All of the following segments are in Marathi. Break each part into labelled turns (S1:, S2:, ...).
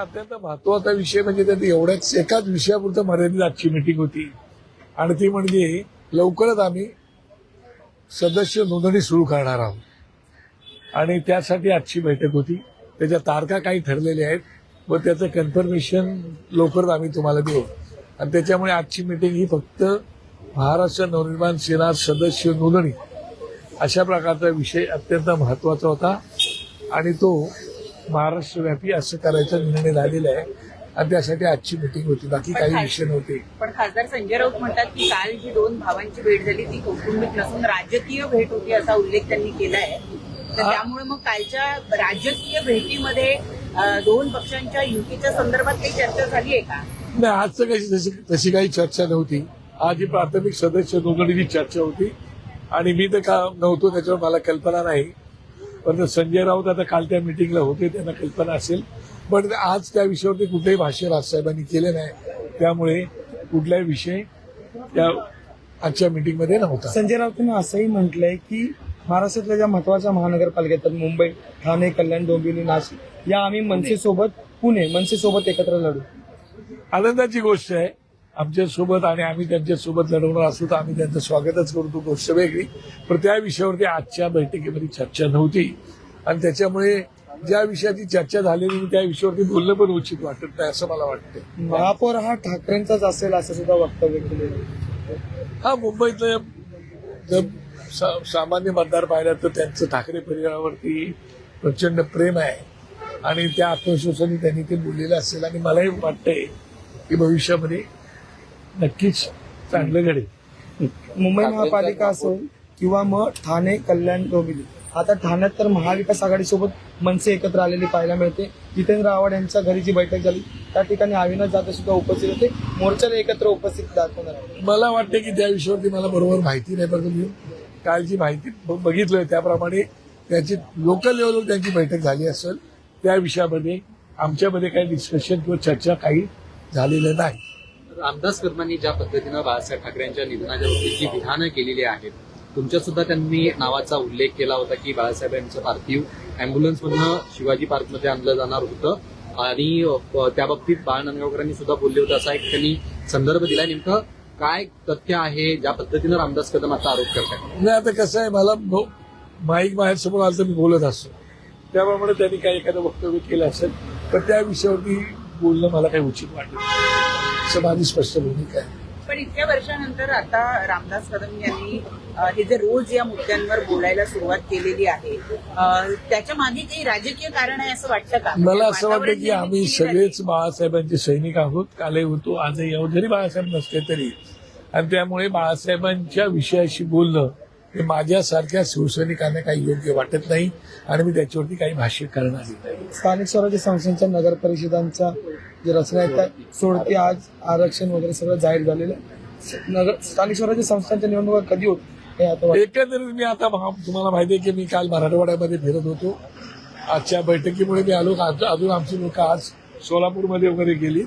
S1: अत्यंत महत्वाचा विषय म्हणजे त्यात एवढ्याच एकाच विषयापुरतं मर्यादित आजची मीटिंग होती आणि ती म्हणजे लवकरच आम्ही सदस्य नोंदणी सुरू करणार आहोत आणि त्यासाठी आजची बैठक होती. त्याच्या तारखा काही ठरलेल्या आहेत व त्याचं कन्फर्मेशन लवकरच आम्ही तुम्हाला देऊ आणि त्याच्यामुळे आजची मीटिंग ही फक्त महाराष्ट्र नवनिर्माण सेना सदस्य नोंदणी अशा प्रकारचा विषय अत्यंत महत्वाचा होता आणि तो महाराष्ट्रव्यापी असं करायचा निर्णय झालेला आहे आणि त्यासाठी आजची मीटिंग होती. बाकी काही विषय नव्हते.
S2: पण खासदार संजय राऊत म्हणतात की काल जी दोन भावांची भेट झाली ती कौटुंबिक नसून राजकीय भेट होती असा उल्लेख त्यांनी केला आहे. तर त्यामुळे मग कालच्या राजकीय भेटीमध्ये दोन पक्षांच्या युतीच्या संदर्भात काही चर्चा झाली आहे का?
S1: नाही, आजचं काही तशी काही चर्चा नव्हती. आज ही प्राथमिक सदस्य नोंदणीची चर्चा होती आणि मी तर का नव्हतो त्याच्यावर मला कल्पना नाही. पण संजय राऊत आता काल त्या मिटिंगला होते, त्यांना कल्पना असेल. पण आज त्या विषयावरती कुठलेही भाष्य राजसाहेबांनी केले नाही, त्यामुळे कुठलाही विषय त्या आजच्या मिटिंगमध्ये नव्हता.
S3: संजय राऊतांनी असंही म्हटलंय की महाराष्ट्रातल्या ज्या महत्वाच्या महानगरपालिका आहेत मुंबई, ठाणे, कल्याण, डोंबिवली, नाशिक या आम्ही मनसेसोबत एकत्र लढू.
S1: आनंदाची गोष्ट आहे आमच्यासोबत आणि आम्ही त्यांच्यासोबत लढवणार असू तर आम्ही त्यांचं स्वागतच करू, तो गोष्ट वेगळी. पण त्या विषयावरती आजच्या बैठकीमध्ये चर्चा नव्हती आणि त्याच्यामुळे ज्या विषयाची चर्चा झालेली त्या विषयावरती बोलणं पण उचित वाटत नाही असं मला वाटतं.
S3: महापौर हा ठाकरेंचाच असेल असं सुद्धा वक्तव्य केलं.
S1: हा, मुंबईतलं जर सामान्य मतदार पाहिलं तर त्यांचं ठाकरे परिवारावरती प्रचंड प्रेम आहे आणि त्या आत्मविश्वासाने त्यांनी ते बोललेलं असेल आणि मलाही वाटतंय की भविष्यामध्ये नक्कीच चांगलं घडेल.
S3: मुंबई महापालिका असो किंवा मग ठाणे, कल्याण, डोंबिवली, आता ठाण्यात तर महाविकास आघाडीसोबत मनसे एकत्र आलेली पाहायला मिळते. जितेंद्र आव्हाड यांच्या घरी जी बैठक झाली त्या ठिकाणी अविनाश जाधव सुद्धा उपस्थित होते. मोर्चाला एकत्र उपस्थित दाखवणार.
S1: मला वाटतं की त्या विषयावरती मला बरोबर माहिती नाही, पण मी काल जी माहिती बघितलोय त्याप्रमाणे त्याची लोकल लेवलवर त्यांची बैठक झाली असेल. त्या विषयामध्ये आमच्यामध्ये काही डिस्कशन किंवा चर्चा काही झालेलं नाही.
S4: रामदास कदमांनी ज्या पद्धतीनं बाळासाहेब ठाकरे यांच्या निधनाच्या बाबतीत जी विधानं केलेली आहेत, तुमच्या सुद्धा त्यांनी नावाचा उल्लेख केला होता की बाळासाहेब यांचं पार्थिव अँब्युलन्समधनं शिवाजी पार्कमध्ये आणलं जाणार होतं आणि त्या बाबतीत बाळ नांदगावकरांनी सुद्धा बोलले होते असा एक त्यांनी संदर्भ दिलाय. नेमकं काय तथ्य आहे ज्या पद्धतीनं रामदास कदम आता आरोप करतात?
S1: नाही, आता कसं आहे, मला माईक बाहेरसमोर आलं तर मी बोलत असतो, त्याप्रमाणे त्यांनी काही एखादं वक्तव्य केलं असेल पण त्या विषयावरती बोलणं मला काही उचित वाटत नाही असं माझी स्पष्ट भूमिका आहे.
S2: पण इतक्या वर्षानंतर आता रामदास कदम यांनी हे जे रोज या मुद्द्यांवर बोलायला सुरुवात केलेली आहे त्याच्या मागे काही राजकीय कारण आहे असं वाटतं का?
S1: मला असं वाटतं की आम्ही सगळेच बाळासाहेबांचे सैनिक आहोत, कालही होतो, आजही आहोत, जरी बाळासाहेब नसते तरी. आणि त्यामुळे बाळासाहेबांच्या विषयाशी बोलणं हे माझ्यासारख्या शिवसैनिकांना काही योग्य वाटत नाही आणि मी त्याच्यावरती काही भाष्य करणार नाही.
S3: स्थानिक स्वराज्य संस्थांच्या नगर परिषदांच्या जे रचना आहेत त्या सोडती आज आरक्षण वगैरे सगळं जाहीर झालेलं. स्थानिक स्वराज्य संस्थांच्या निवडणुका कधी होत हे आता
S1: एकंदरीत मी आता तुम्हाला माहिती आहे की मी काल मराठवाड्यामध्ये फिरत होतो. आजच्या बैठकीमुळे मी आलो. अजून आमची लोक आज सोलापूरमध्ये वगैरे गेली,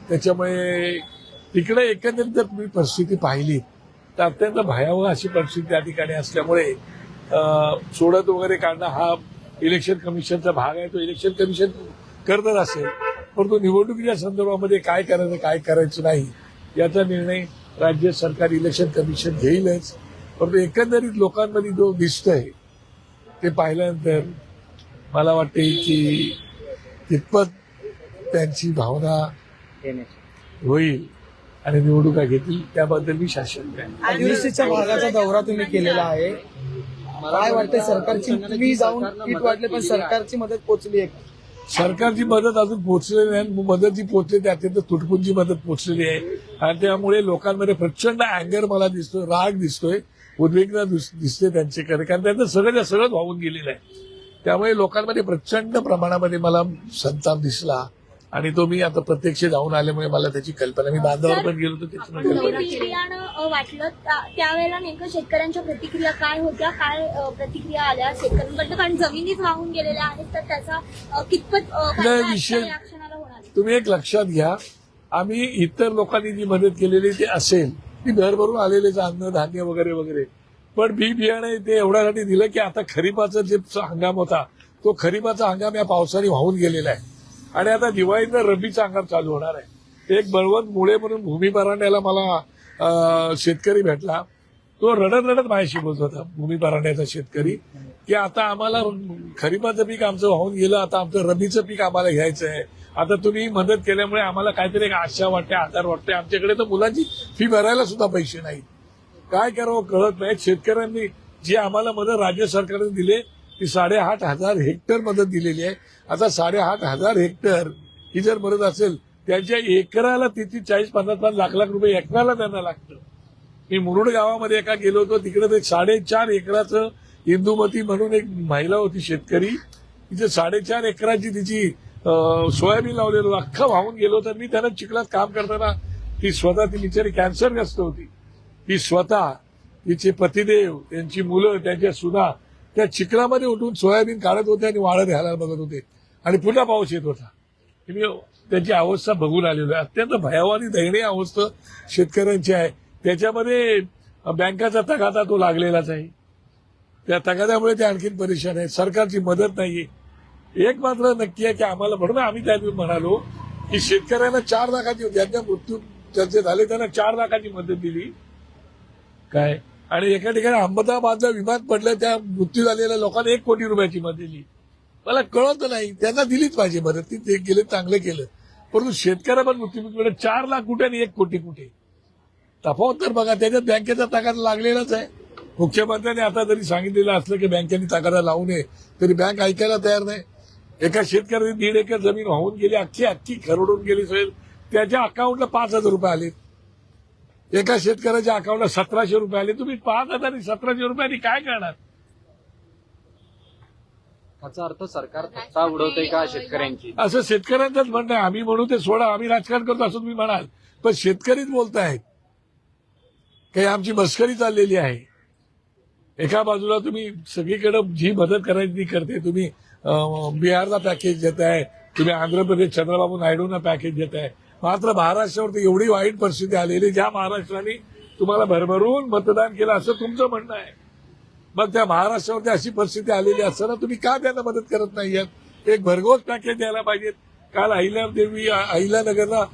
S1: त्याच्यामुळे तिकडे एकंदरीत जर तुम्ही परिस्थिती पाहिली तर अत्यंत भयावह अशी परिस्थिती त्या ठिकाणी असल्यामुळे सोडत वगैरे काढणं हा इलेक्शन कमिशनचा भाग आहे. तो इलेक्शन कमिशन करतच असेल, परंतु निवडणुकीच्या संदर्भामध्ये काय करायचं काय करायचं नाही याचा निर्णय राज्य सरकार इलेक्शन कमिशन घेईलच. परंतु एकंदरीत लोकांमध्ये जो दिसतोय ते पाहिल्यानंतर मला वाटते की कितपत त्यांची भावना होईल आणि निवडणुका घेतील त्याबद्दल मी शासन आहे.
S3: आदिवासीच्या भागाचा दौरा तुम्ही केलेला आहे, काय वाटतंय सरकारची? तुम्ही जाऊन पीठ वाटले पण सरकारची मदत पोहोचली आहे?
S1: सरकारची मदत अजून पोहोचलेली नाही. मदत जी पोहोचली ती अत्यंत तुटपुंजी मदत पोहोचलेली आहे आणि त्यामुळे लोकांमध्ये प्रचंड अँगर मला दिसतोय, राग दिसतोय, उद्विग्नता दिसते त्यांच्याकडे, कारण त्यांचं सगळं सगळंच वाहून गेलेलं आहे. त्यामुळे लोकांमध्ये प्रचंड प्रमाणामध्ये मला संताप दिसला आणि तो मी आता प्रत्यक्ष जाऊन आल्यामुळे मला त्याची कल्पना. मी बांधावर पण गेलो होतो
S5: बियाणं वाटलं त्यावेळेला नेमकं शेतकऱ्यांच्या प्रतिक्रिया काय होत्या, काय प्रतिक्रिया आल्या शेतकऱ्यांकडनं? कारण जमिनीच वाहून गेलेल्या आहेत तर त्याचा कितपत
S1: विषय
S5: क्षणाला होणार?
S1: तुम्ही एक लक्षात घ्या, आम्ही इतर लोकांनी जी मदत केलेली ती असेल ती भरभरून आलेलेच अन्न धान्य वगैरे वगैरे, पण बी बियाणे ते एवढ्यासाठी दिलं की आता खरीपाचा जे हंगाम होता तो खरीपाचा हंगाम या पावसाने वाहून गेलेला आहे आणि आता दिवाळीनं रब्बीचा हंगाम चालू होणार आहे. एक बळवंत मुळे म्हणून भूमी परांड्याला मला शेतकरी भेटला. तो रडत रडत माझ्याशी बोलत होता, भूमी परांड्याचा शेतकरी, की आता आम्हाला खरीपाचं पीक आमचं वाहून गेलं, आता आमचं रब्बीचं पीक आम्हाला घ्यायचं आहे. आता तुम्ही मदत केल्यामुळे आम्हाला काहीतरी एक आशा वाटते, आधार वाटते. आमच्याकडे तर मुलांची फी भरायला सुद्धा पैसे नाहीत. काय करावं कळत नाही. शेतकऱ्यांनी जी आम्हाला मदत राज्य सरकारने दिली ती 8,500 हेक्टर मदत दिलेली आहे. आता 8,500 हेक्टर ही जर मदत असेल, त्यांच्या एकराला तिथे 40-50 लाख रुपये एकराला त्यांना लागतं. मी मुरुड गावामध्ये एका गेलो होतो, तिकडे एक 4.5 एकराचं इंदुमती म्हणून एक महिला होती शेतकरी, तिथे 4.5 एकराची तिची सोयाबीन लावलेलं अख्खं वाहून गेलो. तर मी त्यांना चिखलात काम करताना ती स्वतः, ती बिचारी कॅन्सरग्रस्त होती, ती स्वतः, तिचे पतिदेव, त्यांची मुलं, त्यांच्या सुना त्या चिखलामध्ये उठून सोयाबीन काढत होते आणि वाळत घालायला बघत होते. आणि पुन्हा पाऊस येत होता. मी त्यांची अवस्था बघून आलेलो आहे. अत्यंत भयावह आणि दयनीय अवस्था शेतकऱ्यांची आहे. त्याच्यामध्ये बँकाचा तगादा तो लागलेलाच आहे. त्या तगाद्यामुळे ते आणखीन परेशान आहे. सरकारची मदत नाहीये. एक मात्र नक्की आहे की आम्हाला, म्हणून आम्ही त्या दिवशी म्हणालो की शेतकऱ्यांना 4 लाखाची, ज्यांच्या मृत्यू त्यांचे झाले त्यांना 4 लाखाची मदत दिली काय. आणि एका ठिकाणी अहमदाबादला विमान पडलं, त्या मृत्यू झालेल्या लोकांना 1 कोटी रुपयाची मदत दिली. मला कळत नाही, त्यांना दिलीच पाहिजे मदत, ते केलं चांगलं केलं. परंतु शेतकऱ्या पण मृत्यू 4 लाख कुठे आणि 1 कोटी कुठे, तफावत तर बघा. त्याच्यात बँकेचा तगादा लागलेलाच आहे. मुख्यमंत्र्यांनी आता जरी सांगितलेलं असलं की बँकेने तगादा लावू नये, तरी बँक ऐकायला तयार नाही. एका शेतकऱ्याने 1.5 एकर जमीन वाहून गेली, अख्खी खरडून गेली. त्याच्या अकाउंटला 5,000 रुपये आले. एका शेतकऱ्याच्या अकाउंटला 1,700 रुपये आले. तुम्ही 5,000 आणि 1,700 रुपयांनी काय करणार?
S4: त्याचा अर्थ सरकार थट्टा उडवतंय का शेतकऱ्यांची?
S1: असं शेतकऱ्यांचंच म्हणणं आहे. आम्ही म्हणू ते सोडा, आम्ही राजकारण करतो असं तुम्ही म्हणाल, पण शेतकरीच बोलतायत काही आमची मस्करी चाललेली आहे. एका बाजूला तुम्ही सगळीकडे जी मदत करायची ती करते. तुम्ही बिहारला पॅकेज देत आहे, तुम्ही आंध्र प्रदेश चंद्रबाबू नायडूंना पॅकेज देत आहे. मात्र महाराष्ट्रावरती एवढी वाईट परिस्थिती आलेली, ज्या महाराष्ट्राने तुम्हाला भरभरून मतदान केलं असं तुमचं म्हणणं आहे. मग त्या महाराष्ट्रावरती अशी परिस्थिती आलेली असताना तुम्ही का त्यांना मदत करत नाहीयेत? एक भरघोस पॅकेज द्यायला पाहिजेत. काल अहिल्यानगरला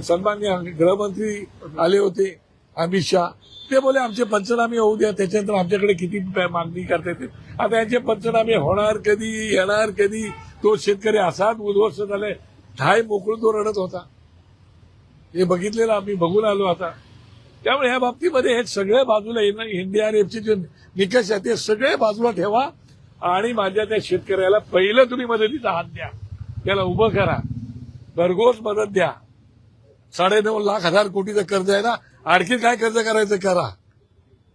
S1: सन्माननीय गृहमंत्री आले होते अमित शहा. ते बोले आमचे पंचनामे होऊ द्या, त्याच्यानंतर आमच्याकडे किती मागणी करता येते. आता यांचे पंचनामे होणार कधी, येणार कधी? तो शेतकरी असाच उद्ध्वस्त झालाय, ठाय मोकळून तो रडत होता. हे बघितलेलं आम्ही बघून आलो आता. त्यामुळे ह्या बाबतीमध्ये हे सगळे बाजूला NDRFचे जे निकष आहेत ते सगळे बाजूला ठेवा आणि माझ्या त्या शेतकऱ्याला पहिलं तुम्ही मदतीचा हात द्या, त्याला उभं करा, भरघोस मदत द्या. 9.5 लाख कोटीचं कर्ज आहे ना, आणखी काय कर्ज करायचं करा.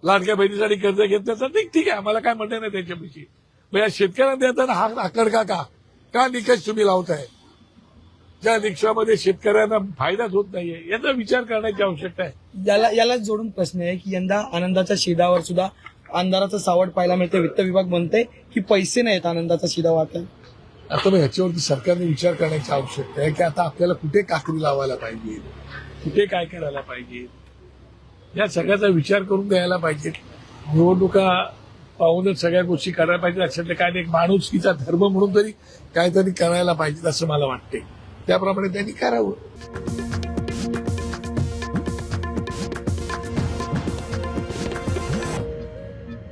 S1: लाडक्या बहिणीसाठी कर्ज घेतलं तर ठीक आहे, आम्हाला काय म्हणणं नाही त्याच्यापेक्षा. मग या शेतकऱ्यांना देताना हा आकडका का निकष तुम्ही लावताय? ज्या निकषामध्ये शेतकऱ्यांना फायदाच होत नाहीये, याचा विचार करण्याची आवश्यकता आहे.
S3: याला जोडून प्रश्न आहे की यंदा आनंदाच्या शिधावर सुद्धा अंधाराचं सावट पाहायला मिळते. वित्त विभाग म्हणते की पैसे नाहीत आनंदाचा शिधा वाटायला.
S1: आता मग ह्याच्यावरती सरकारने विचार करण्याची आवश्यकता आहे की आता आपल्याला कुठे काकडी लावायला पाहिजे, कुठे काय करायला पाहिजे, या सगळ्याचा विचार करून द्यायला पाहिजे. निवडणुका पाहूनच सगळ्या गोष्टी करायला पाहिजे. अशातले काय एक माणुसकीचा धर्म म्हणून तरी काहीतरी करायला पाहिजे असं मला वाटते. त्याप्रमाणे त्यांनी करावं.